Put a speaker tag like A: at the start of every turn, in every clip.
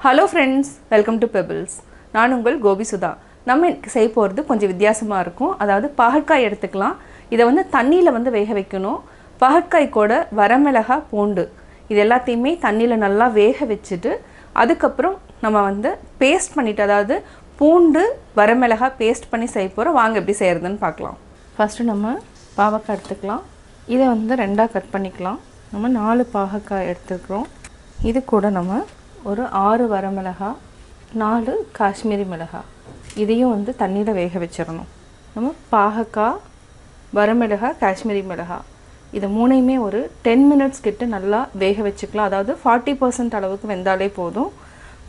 A: Hello friends, welcome to Pebbles. நான் உங்கள் கோபி சுதா. நம்ம செய்ய போகிறது கொஞ்சம் வித்தியாசமா இருக்கும். அதாவது பாகற்காய் எடுத்துக்கலாம். இதை வந்து தண்ணியில் வந்து வேக வைக்கணும். பாகற்காய் கூட வரமிளகாய் பூண்டு இது எல்லாத்தையுமே தண்ணியில் நல்லா வேக வச்சுட்டு அதுக்கப்புறம் நம்ம வந்து பேஸ்ட் பண்ணிட்டு அதாவது பூண்டு வரமிளகாய் பேஸ்ட் பண்ணி செய்ய போகிறோம். வாங்க எப்படி செய்கிறதுன்னு பார்க்கலாம். ஃபஸ்ட்டு நம்ம பாவக்காய் எடுத்துக்கலாம். இதை வந்து ரெண்டாக கட் பண்ணிக்கலாம். நம்ம 4 பாகக்காய் எடுத்துக்கிறோம். இது கூட நம்ம ஒரு 6 வரமிளகாய் 4 காஷ்மீரி மிளகாய் இதையும் வந்து தண்ணியில் வேக வச்சிடணும். நம்ம பாகக்காய் வரமிளகாய் காஷ்மீரி மிளகாய் இதை மூணையுமே ஒரு 10 மினிட்ஸ் கிட்ட நல்லா வேக வச்சுக்கலாம். அதாவது 40% அளவுக்கு வெந்தாலே போதும்.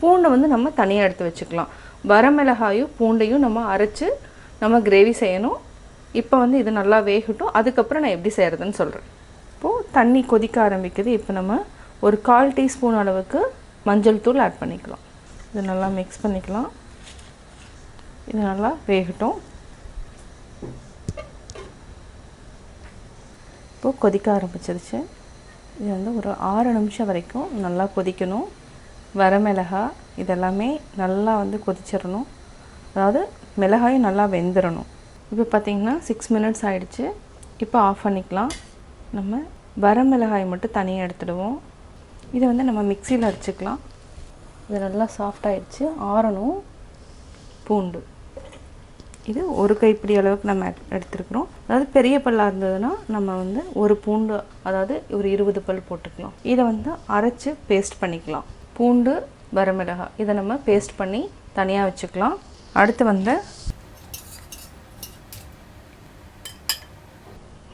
A: பூண்டை வந்து நம்ம தனியாக எடுத்து வச்சுக்கலாம். வரமிளகாயும் பூண்டையும் நம்ம அரைச்சி நம்ம கிரேவி செய்யணும். இப்போ வந்து இது நல்லா வேகட்டும். அதுக்கப்புறம் நான் எப்படி செய்கிறதுன்னு சொல்கிறேன். இப்போது தண்ணி கொதிக்க ஆரம்பிக்குது. இப்போ நம்ம ஒரு 1/4 டீஸ்பூன் அளவுக்கு மஞ்சள் தூள் ஆட் பண்ணிக்கலாம். இது நல்லா மிக்ஸ் பண்ணிக்கலாம். இது நல்லா வேகட்டும். இப்போது கொதிக்க ஆரம்பிச்சிருச்சு. இது வந்து ஒரு 6 நிமிஷம் வரைக்கும் நல்லா கொதிக்கணும். வரமிளகாய் இதெல்லாமே நல்லா வந்து கொதிச்சிடணும். அதாவது மிளகாயும் நல்லா வெந்துடணும். இப்போ பார்த்திங்கன்னா 6 மினிட்ஸ் ஆகிடுச்சு. இப்போ ஆஃப் பண்ணிக்கலாம். நம்ம வரமிளகாய் மட்டும் தனியாக எடுத்துடுவோம். இதை வந்து நம்ம மிக்சியில் அரைச்சிக்கலாம். இது நல்லா சாஃப்டாகிடுச்சு. ஆறணும். பூண்டு இது ஒரு கைப்பிடி அளவுக்கு நம்ம எடுத்துருக்குறோம். அதாவது பெரிய பல்லாக இருந்ததுன்னா நம்ம வந்து ஒரு பூண்டு அதாவது ஒரு 20 பல் போட்டுக்கலாம். இதை வந்து அரைச்சி பேஸ்ட் பண்ணிக்கலாம். பூண்டு வரமிளகாய் இதை நம்ம பேஸ்ட் பண்ணி தனியாக வச்சுக்கலாம். அடுத்து வந்து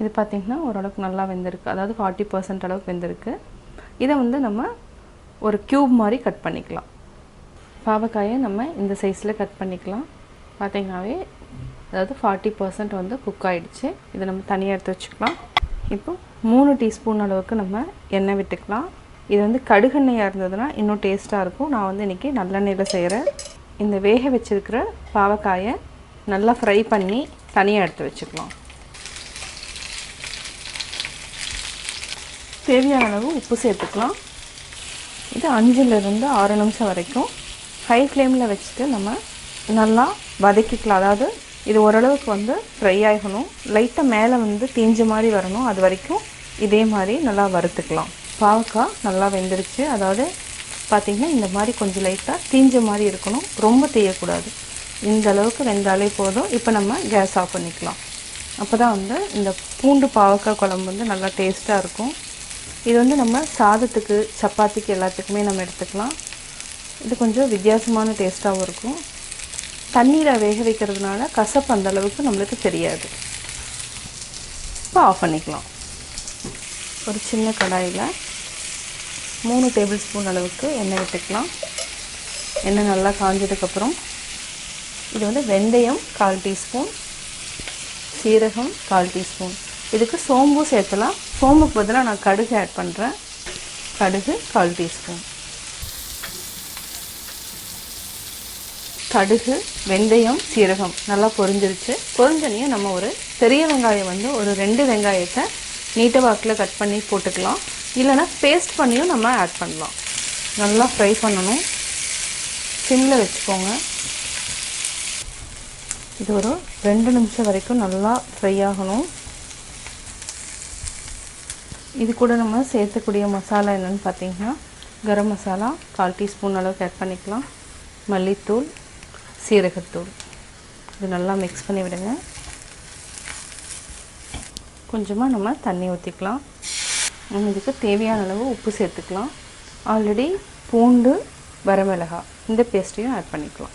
A: இது பார்த்திங்கன்னா ஓரளவுக்கு நல்லா வெந்திருக்கு. அதாவது 40% அளவுக்கு வெந்திருக்கு. இதை வந்து நம்ம ஒரு க்யூப் மாதிரி கட் பண்ணிக்கலாம். பாவக்காயை நம்ம இந்த சைஸில் கட் பண்ணிக்கலாம். பார்த்திங்கனாவே அதாவது 40% வந்து குக் ஆகிடுச்சு. இதை நம்ம தனியாக எடுத்து வச்சுக்கலாம். இப்போ 3 டீஸ்பூன் அளவுக்கு நம்ம எண்ணெய் விட்டுக்கலாம். இது வந்து கடுகெண்ணெயாக இருந்ததுன்னா இன்னும் டேஸ்ட்டாக இருக்கும். நான் வந்து இன்றைக்கி நல்லெண்ணெயில் செய்கிறேன். இந்த வேக வச்சுருக்கிற பாவக்காயை நல்லா ஃப்ரை பண்ணி தனியாக எடுத்து வச்சுக்கலாம். தேவையான அளவு உப்பு சேர்த்துக்கலாம். இது 5லிருந்து 6 நிமிஷம் வரைக்கும் ஹை ஃப்ளேமில் வச்சுட்டு நம்ம நல்லா வதக்கிக்கலாம். அதாவது இது ஓரளவுக்கு வந்து ஃப்ரை ஆகணும். லைட்டாக மேலே வந்து தீஞ்ச மாதிரி வரணும். அது வரைக்கும் இதே மாதிரி நல்லா வறுத்துக்கலாம். பாவக்காய் நல்லா வெந்துருச்சு. அதாவது பார்த்திங்கன்னா இந்த மாதிரி கொஞ்சம் லைட்டாக தீஞ்ச மாதிரி இருக்கணும். ரொம்ப தேயக்கூடாது. இந்த அளவுக்கு வெந்தாலே போதும். இப்போ நம்ம கேஸ் ஆஃப் பண்ணிக்கலாம். அப்போ தான் வந்து இந்த பூண்டு பாவக்காய் குழம்பு வந்து நல்லா டேஸ்ட்டாக இருக்கும். இது வந்து நம்ம சாதத்துக்கு சப்பாத்திக்கு எல்லாத்துக்குமே நம்ம எடுத்துக்கலாம். இது கொஞ்சம் வித்தியாசமான டேஸ்ட்டாகவும் இருக்கும். தண்ணியில் வேக வைக்கிறதுனால கசப்பு அந்த அளவுக்கு நம்மளுக்கு தெரியாது. இப்போ ஆஃப் பண்ணிக்கலாம். ஒரு சின்ன கடாயில் 3 டேபிள் ஸ்பூன் அளவுக்கு எண்ணெய் விட்டுக்கலாம். எண்ணெய் நல்லா காஞ்சதுக்கப்புறம் இது வந்து வெந்தயம் 1/4 டீஸ்பூன், சீரகம் 1/4 டீஸ்பூன். இதுக்கு சோம்பு சேர்த்தலாம். சோம்புக்கு பதிலாக நான் கடுகு ஆட் பண்ணுறேன். கடுகு 1/4 டீஸ்பூன். கடுகு வெந்தயம் சீரகம் நல்லா பொரிஞ்சிருச்சு. பொரிஞ்சனையும் நம்ம ஒரு பெரிய வெங்காயம் வந்து ஒரு 2 வெங்காயத்தை நீட்ட வாக்கில் கட் பண்ணி போட்டுக்கலாம். இல்லைனா பேஸ்ட் பண்ணியும் நம்ம ஆட் பண்ணலாம். நல்லா ஃப்ரை பண்ணணும். சிம்மில் வச்சுக்கோங்க. இது ஒரு 2 நிமிஷம் வரைக்கும் நல்லா ஃப்ரை ஆகணும். இது கூட நம்ம சேர்த்துக்கூடிய மசாலா என்னென்னு பார்த்திங்கன்னா கரம் மசாலா 1/4 டீஸ்பூன் அளவுக்கு ஆட் பண்ணிக்கலாம். மல்லித்தூள், சீரகத்தூள் இது நல்லா மிக்ஸ் பண்ணி விடுங்க. கொஞ்சமாக நம்ம தண்ணி ஊற்றிக்கலாம். நம்ம இதுக்கு தேவையான அளவு உப்பு சேர்த்துக்கலாம். ஆல்ரெடி பூண்டு வரமிளகாய் இந்த பேஸ்ட்டையும் ஆட் பண்ணிக்கலாம்.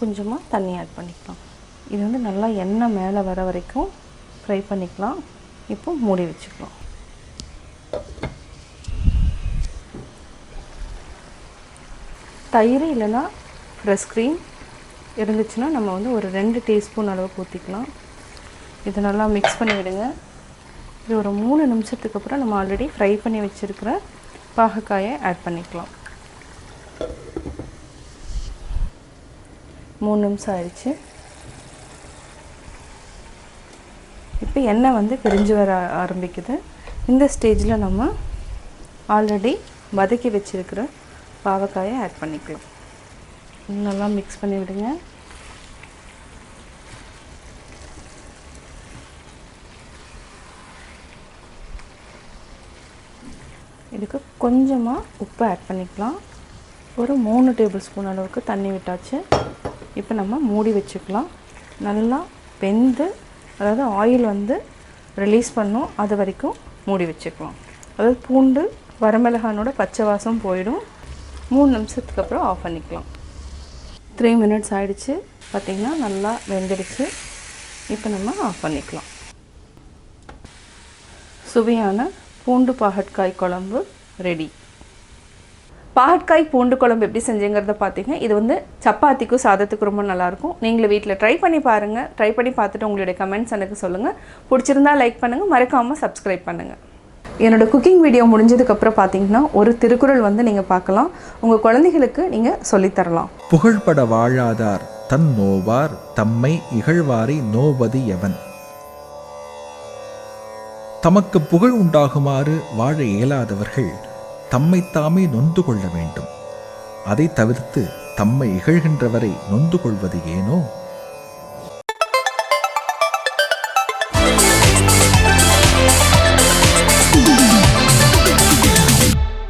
A: கொஞ்சமாக தண்ணி ஆட் பண்ணிக்கலாம். இது வந்து நல்லா எண்ணெய் மேலே வர வரைக்கும் ஃப்ரை பண்ணிக்கலாம். இப்போ மூடி வச்சுக்கலாம். தயிர் இல்லைன்னா ஃப்ரெஷ் க்ரீம் இருந்துச்சுன்னா நம்ம வந்து ஒரு 2 டீஸ்பூன் அளவுக்கு ஊற்றிக்கலாம். இதை நல்லா மிக்ஸ் பண்ணி விடுங்க. இது ஒரு 3 நிமிஷத்துக்கு அப்புறம் நம்ம ஆல்ரெடி ஃப்ரை பண்ணி வச்சுருக்கிற பாகக்காயை ஆட் பண்ணிக்கலாம். 3 நிமிஷம் ஆயிடுச்சு. இப்போ எண்ணெய் வந்து பிரிஞ்சு வர ஆரம்பிக்குது. இந்த ஸ்டேஜில் நம்ம ஆல்ரெடி வதக்கி வச்சுருக்கிற பாவக்காயை ஆட் பண்ணிக்கலாம். நல்லா மிக்ஸ் பண்ணி விடுங்க. இதுக்கு கொஞ்சமாக உப்பு ஆட் பண்ணிக்கலாம். ஒரு 3 டேபிள் ஸ்பூன் அளவுக்கு தண்ணி விட்டாச்சு. இப்போ நம்ம மூடி வச்சுக்கலாம். நல்லா வெந்து அதாவது ஆயில் வந்து ரிலீஸ் பண்ணோம், அது வரைக்கும் மூடி வச்சுக்கலாம். அதாவது பூண்டு வரமிளகானோட பச்சை வாசம் போயிடும். 3 நிமிஷத்துக்கு அப்புறம் ஆஃப் பண்ணிக்கலாம். 3 மினிட்ஸ் ஆகிடுச்சு. பார்த்திங்கன்னா நல்லா வெந்துடுச்சு. இப்போ நம்ம ஆஃப் பண்ணிக்கலாம். சுவையான பூண்டு பாகற்காய் குழம்பு ரெடி. பாகற்காய் பூண்டு குழம்பு எப்படி செஞ்சுங்கிறத பார்த்தீங்க. இது வந்து சப்பாத்திக்கும் சாதத்துக்கும் ரொம்ப நல்லாயிருக்கும். நீங்களும் வீட்டில் ட்ரை பண்ணி பாருங்கள். ட்ரை பண்ணி பார்த்துட்டு உங்களுடைய கமெண்ட்ஸ் எனக்கு சொல்லுங்கள். பிடிச்சிருந்தா லைக் பண்ணுங்கள், மறக்காமல் சப்ஸ்கிரைப் பண்ணுங்கள். என்னோடய குக்கிங் வீடியோ முடிஞ்சதுக்கப்புறம் பார்த்தீங்கன்னா ஒரு திருக்குறள் வந்து நீங்கள் பார்க்கலாம். உங்கள் குழந்தைகளுக்கு நீங்கள் சொல்லித்தரலாம்.
B: புகழ்பட வாழாதார் தன் நோவார் தம்மை இகழ்வாரை நோவது எவன். தமக்கு புகழ் உண்டாகுமாறு வாழ இயலாதவர்கள் தம்மைத்தாமே நொந்து கொள்ள வேண்டும். அதை தவிர்த்து தம்மை இகழ்கின்றவரை நொந்து கொள்வது ஏனோ